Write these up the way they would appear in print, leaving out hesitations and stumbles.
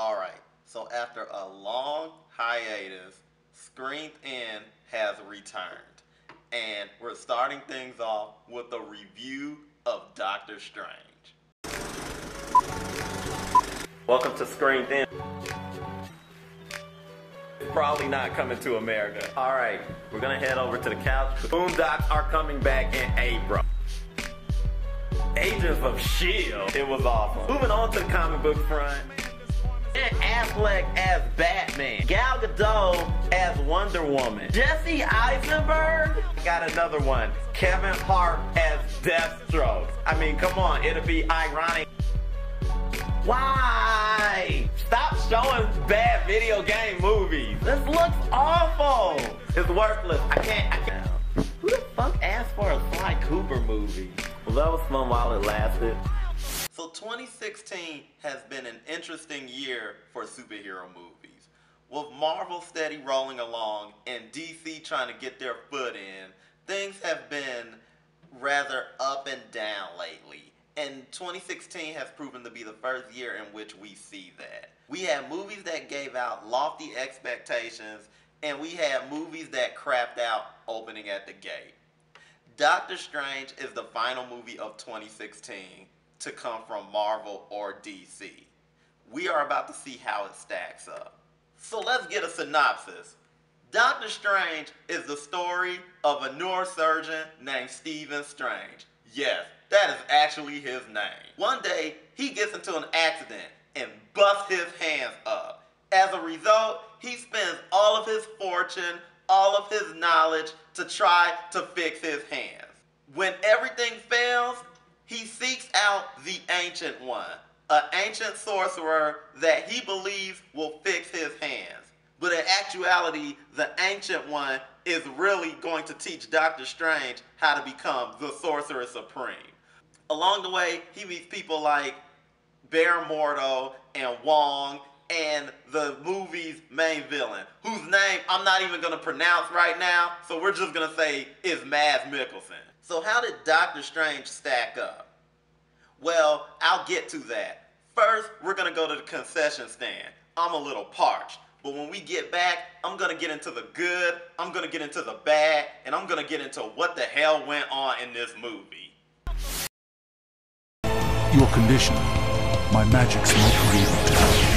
Alright, so after a long hiatus, Screened In has returned. And we're starting things off with a review of Doctor Strange. Welcome to Screened In. Probably not coming to America. Alright, we're gonna head over to the couch. The Boondocks are coming back in April. Agents of S.H.I.E.L.D. It was awesome. Moving on to the comic book front. Ben Affleck as Batman. Gal Gadot as Wonder Woman. Jesse Eisenberg got another one. Kevin Hart as Deathstroke. I mean, come on, it'll be ironic. Why? Stop showing bad video game movies. This looks awful. It's worthless. I can't. Who the fuck asked for a Sly Cooper movie? Well, that was fun while it lasted. So 2016 has been an interesting year for superhero movies. With Marvel steady rolling along and DC trying to get their foot in, things have been rather up and down lately. And 2016 has proven to be the first year in which we see that. We had movies that gave out lofty expectations, and we had movies that crapped out opening at the gate. Doctor Strange is the final movie of 2016 to come from Marvel or DC. We are about to see how it stacks up. So let's get a synopsis. Doctor Strange is the story of a neurosurgeon named Stephen Strange. Yes, that is actually his name. One day, he gets into an accident and busts his hands up. As a result, he spends all of his fortune, all of his knowledge to try to fix his hands. When everything fails, he seeks out the Ancient One, an ancient sorcerer that he believes will fix his hands. But in actuality, the Ancient One is really going to teach Doctor Strange how to become the Sorcerer Supreme. Along the way, he meets people like Baron Mordo and Wong and the movie's main villain, whose name I'm not even going to pronounce right now, so we're just going to say is Mads Mikkelsen. So how did Doctor Strange stack up? Well, I'll get to that. First, we're going to go to the concession stand. I'm a little parched, but when we get back, I'm going to get into the good, I'm going to get into the bad, and I'm going to get into what the hell went on in this movie. Your condition. My magic's not real to help.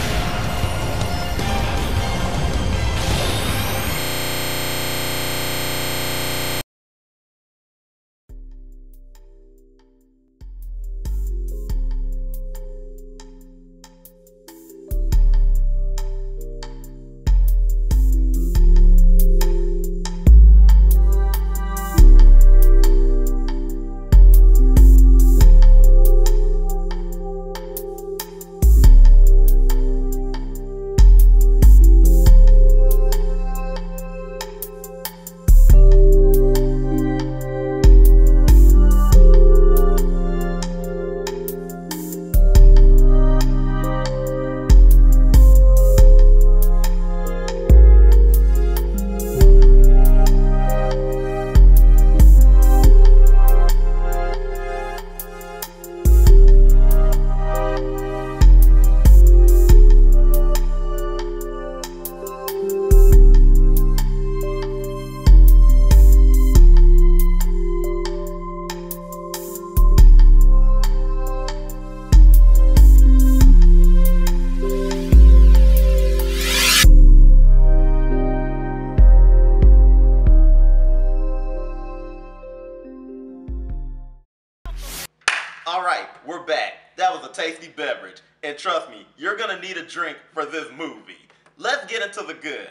Alright, we're back. That was a tasty beverage. And trust me, you're gonna need a drink for this movie. Let's get into the good.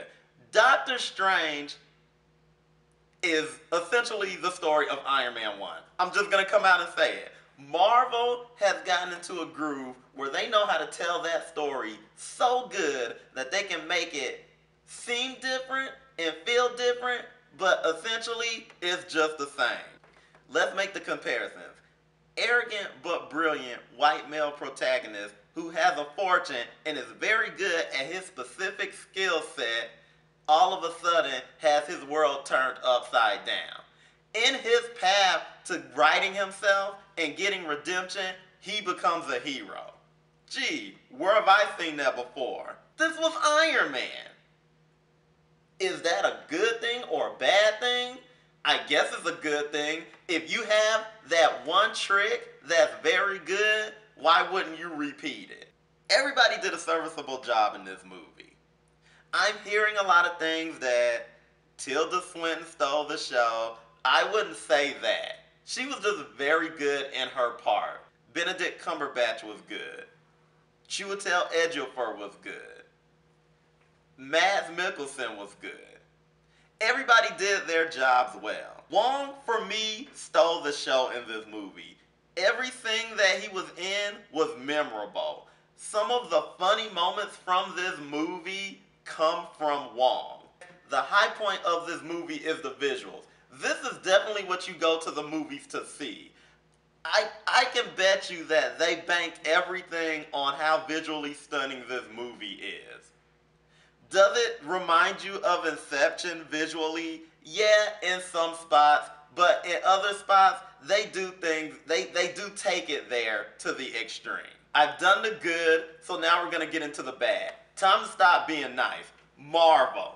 Doctor Strange is essentially the story of Iron Man 1. I'm just gonna come out and say it. Marvel has gotten into a groove where they know how to tell that story so good that they can make it seem different and feel different, but essentially it's just the same. Let's make the comparisons. Arrogant but brilliant white male protagonist who has a fortune and is very good at his specific skill set, all of a sudden has his world turned upside down. In his path to righting himself and getting redemption, he becomes a hero. Gee, where have I seen that before? This was Iron Man. Is that a good thing or a bad thing? I guess it's a good thing. If you have that one trick that's very good, why wouldn't you repeat it? Everybody did a serviceable job in this movie. I'm hearing a lot of things that Tilda Swinton stole the show. I wouldn't say that. She was just very good in her part. Benedict Cumberbatch was good. Chiwetel Ejiofor was good. Mads Mikkelsen was good. Everybody did their jobs well. Wong, for me, stole the show in this movie. Everything that he was in was memorable. Some of the funny moments from this movie come from Wong. The high point of this movie is the visuals. This is definitely what you go to the movies to see. I can bet you that they banked everything on how visually stunning this movie is. Does it remind you of Inception visually? Yeah, in some spots, but in other spots, they do things, they do take it there to the extreme. I've done the good, so now we're gonna get into the bad. Time to stop being nice. Marvel.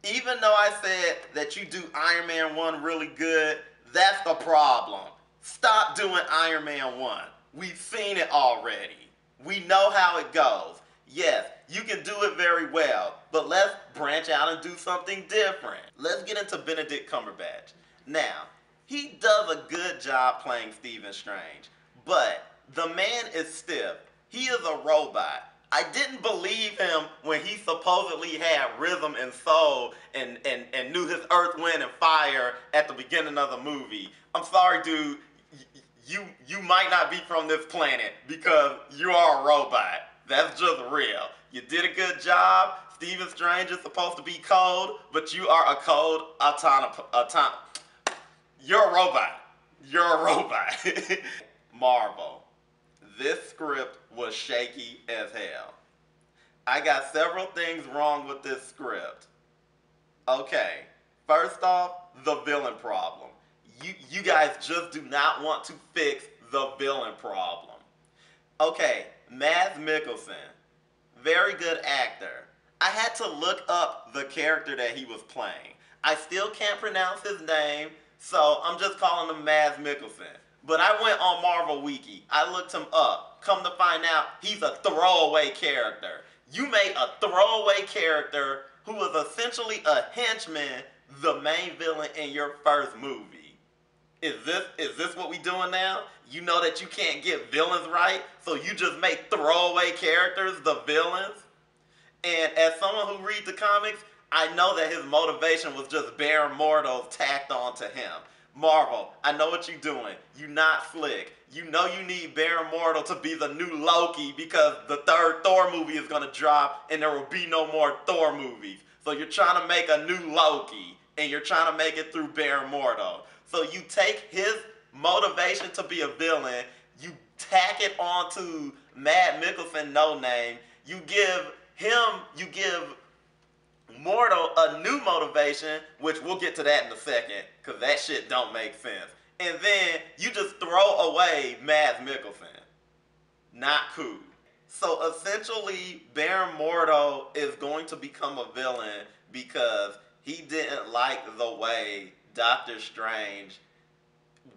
Even though I said that you do Iron Man 1 really good, that's the problem. Stop doing Iron Man 1. We've seen it already. We know how it goes. Yes, you can do it very well, but let's branch out and do something different. Let's get into Benedict Cumberbatch. Now, he does a good job playing Stephen Strange, but the man is stiff. He is a robot. I didn't believe him when he supposedly had rhythm and soul and knew his earth, wind, and fire at the beginning of the movie. I'm sorry, dude. You might not be from this planet because you are a robot. That's just real. You did a good job. Stephen Strange is supposed to be cold, but you are a cold You're a robot. You're a robot. Marvel. This script was shaky as hell. I got several things wrong with this script. Okay, first off, the villain problem. You guys just do not want to fix the villain problem. Okay, Mads Mikkelsen, very good actor. I had to look up the character that he was playing. I still can't pronounce his name, so I'm just calling him Mads Mikkelsen. But I went on Marvel Wiki. I looked him up. Come to find out, he's a throwaway character. You made a throwaway character who was essentially a henchman, the main villain in your first movie. Is this what we doing now? You know that you can't get villains right, so you just make throwaway characters the villains? And as someone who reads the comics, I know that his motivation was just bare mortals tacked onto him. Marvel, I know what you're doing. You're not slick. You know you need Baron Mortal to be the new Loki because the third Thor movie is going to drop and there will be no more Thor movies. So you're trying to make a new Loki and you're trying to make it through Baron Mortal. So you take his motivation to be a villain, you tack it onto Mads Mikkelsen No Name, you give Mortal a new motivation, which we'll get to that in a second, because that shit don't make sense. And then you just throw away Mads Mikkelsen. Not cool. So essentially, Baron Mordo is going to become a villain because he didn't like the way Doctor Strange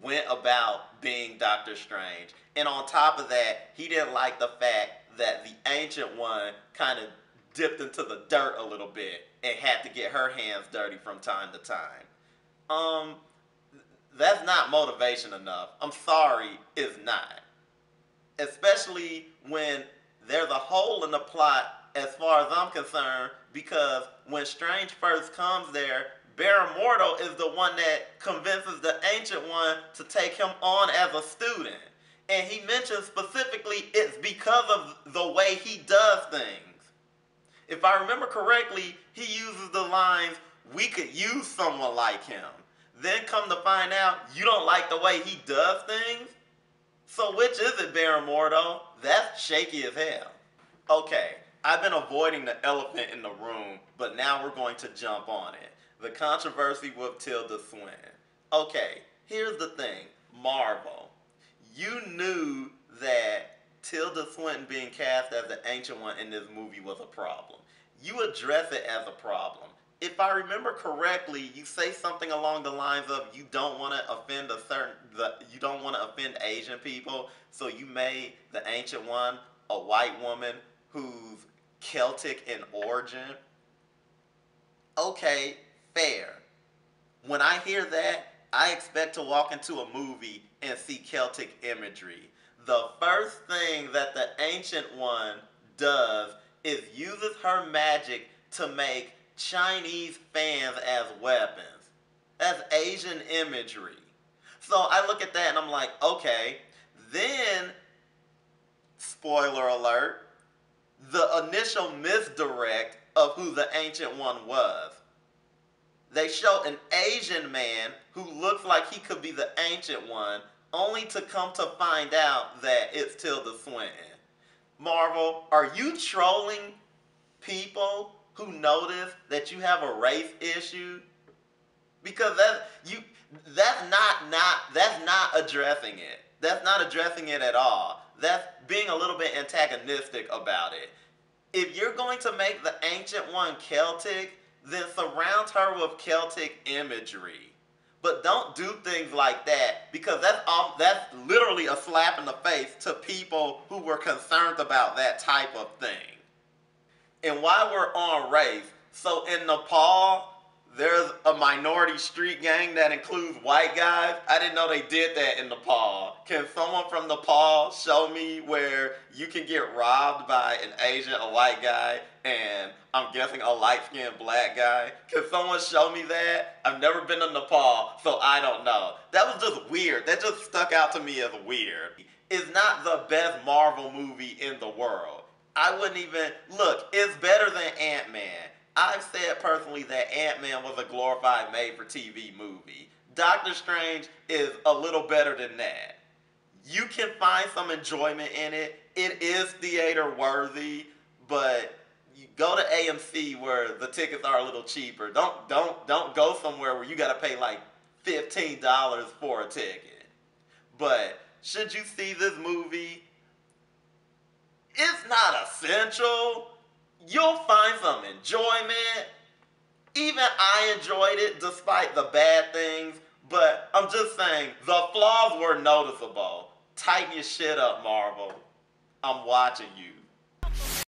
went about being Doctor Strange. And on top of that, he didn't like the fact that the Ancient One kind of dipped into the dirt a little bit and had to get her hands dirty from time to time. That's not motivation enough. I'm sorry, it's not. Especially when there's a hole in the plot as far as I'm concerned, because when Strange first comes there, Baron Mordo is the one that convinces the Ancient One to take him on as a student. And he mentions specifically it's because of the way he does things. If I remember correctly, he uses the lines, "We could use someone like him." Then come to find out, you don't like the way he does things? So which is it, Baron Mordo? That's shaky as hell. Okay, I've been avoiding the elephant in the room, but now we're going to jump on it. The controversy with Tilda Swinton. Okay, here's the thing. Marvel. You knew that Tilda Swinton being cast as the Ancient One in this movie was a problem. You address it as a problem. If I remember correctly, you say something along the lines of you don't want to offend you don't want to offend Asian people, so you made the Ancient One a white woman who's Celtic in origin. Okay, fair. When I hear that, I expect to walk into a movie and see Celtic imagery. The first thing that the Ancient One does is uses her magic to make Chinese fans as weapons. That's Asian imagery. So I look at that and I'm like, okay, then, spoiler alert, the initial misdirect of who the Ancient One was. They show an Asian man who looks like he could be the Ancient One, only to come to find out that it's Tilda Swinton. Marvel, are you trolling people who notice that you have a race issue? Because that's not addressing it. That's not addressing it at all. That's being a little bit antagonistic about it. If you're going to make the Ancient One Celtic, then surround her with Celtic imagery. But don't do things like that, because that's literally a slap in the face to people who were concerned about that type of thing. And while we're on race, so in Nepal, there's a minority street gang that includes white guys. I didn't know they did that in Nepal. Can someone from Nepal show me where you can get robbed by an Asian, a white guy, and I'm guessing a light-skinned black guy? Can someone show me that? I've never been to Nepal, so I don't know. That was just weird. That just stuck out to me as weird. It's not the best Marvel movie in the world. I wouldn't even... Look, it's better than Ant-Man. I've said personally that Ant-Man was a glorified made-for-TV movie. Doctor Strange is a little better than that. You can find some enjoyment in it. It is theater-worthy, but you go to AMC where the tickets are a little cheaper. Don't go somewhere where you got to pay like $15 for a ticket. But should you see this movie? It's not essential. You'll find some enjoyment. Even I enjoyed it despite the bad things, but I'm just saying, the flaws were noticeable. Tighten your shit up, Marvel. I'm watching you.